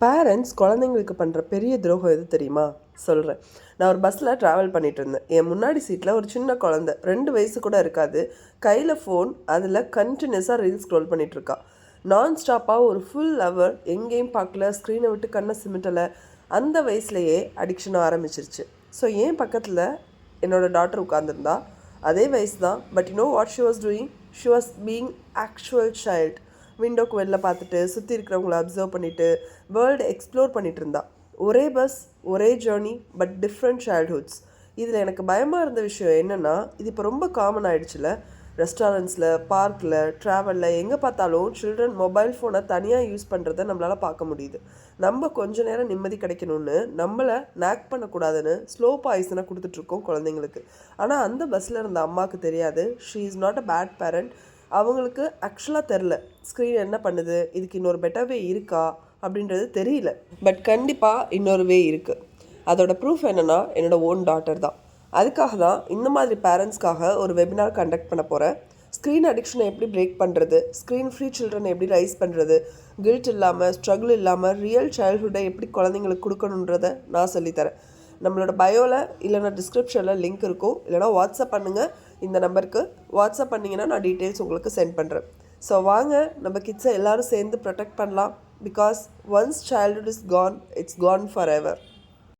Parents குழந்தைங்களுக்கு பண்ணுற பெரிய துரோகம் எது தெரியுமா? சொல்கிறேன். நான் ஒரு பஸ்ஸில் ட்ராவல் பண்ணிகிட்டு இருந்தேன். என் முன்னாடி சீட்டில் ஒரு சின்ன குழந்தை, 2 வயசு கூட இருக்காது. கையில் ஃபோன், அதில் கண்டினியூஸாக ரீல்ஸ் ஸ்க்ரோல் பண்ணிகிட்ருக்கா. நான் ஸ்டாப்பாக ஒரு ஃபுல் ஹவர் எங்கேயும் பார்க்கல, ஸ்க்ரீனை விட்டு கண்ணை சிமிட்டலை. அந்த வயசுலேயே அடிக்ஷன் ஆரம்பிச்சிருச்சு. ஸோ என் பக்கத்தில் என்னோடய டாட்டர் உட்காந்துருந்தா. அதே வயசு தான். But you know what she was doing? She was being actual child. விண்டோக்கு வெளில பார்த்துட்டு, சுற்றி இருக்கிறவங்கள அப்சர்வ் பண்ணிவிட்டு, வேர்ல்டு எக்ஸ்ப்ளோர் பண்ணிகிட்டு இருந்தா. ஒரே பஸ், ஒரே ஜேர்னி, பட் டிஃப்ரெண்ட் சைல்ட்ஹுட்ஸ். இதில் எனக்கு பயமாக இருந்த விஷயம் என்னென்னா, இது இப்போ ரொம்ப காமன் ஆகிடுச்சுல. ரெஸ்டாரண்ட்ஸில், பார்க்கில், ட்ராவலில், எங்கே பார்த்தாலும் சில்ட்ரன் மொபைல் ஃபோனை தனியாக யூஸ் பண்ணுறதை நம்மளால் பார்க்க முடியுது. நம்ம கொஞ்ச நேரம் நிம்மதி கிடைக்கணும்னு நம்மளை நேக் பண்ணக்கூடாதுன்னு ஸ்லோ பாய்சனை கொடுத்துட்ருக்கோம் குழந்தைங்களுக்கு. ஆனால் அந்த பஸ்ஸில் இருந்த அம்மாவுக்கு தெரியாது, she is not a bad parent. அவங்களுக்கு ஆக்சுவலாக தெரில ஸ்க்ரீன் என்ன பண்ணுது, இதுக்கு இன்னொரு பெட்டர் வே இருக்கா அப்படின்றது தெரியல. பட் கண்டிப்பாக இன்னொரு வே இருக்குது. அதோட ப்ரூஃப் என்னென்னா என்னோடய ஓன் டாட்டர் தான். அதுக்காக தான் இந்த மாதிரி பேரண்ட்ஸ்க்காக ஒரு வெபினார் கண்டக்ட் பண்ண போகிறேன். ஸ்க்ரீன் அடிக்ஷனை எப்படி பிரேக் பண்ணுறது, ஸ்க்ரீன் ஃப்ரீ சில்ட்ரனை எப்படி ரைஸ் பண்ணுறது, கில்ட் இல்லாமல், ஸ்ட்ரகிள் இல்லாமல் ரியல் சைல்ட்ஹுட்டை எப்படி குழந்தைங்களுக்கு கொடுக்கணுன்றதை நான் சொல்லித்தரேன். நம்மளோட பயோவில் இல்லைனா டிஸ்கிரிப்ஷனில் லிங்க் இருக்கும். இல்லைனா வாட்ஸ்அப் பண்ணுங்கள் இந்த நம்பருக்கு. வாட்ஸ்அப் பண்ணிங்கன்னா நான் டீட்டெயில்ஸ் உங்களுக்கு சென்ட் பண்ணுறேன். ஸோ வாங்க நம்ம கிட்ஸை எல்லோரும் சேர்ந்து ப்ரொடெக்ட் பண்ணலாம். Because once childhood is gone, it's gone for ever.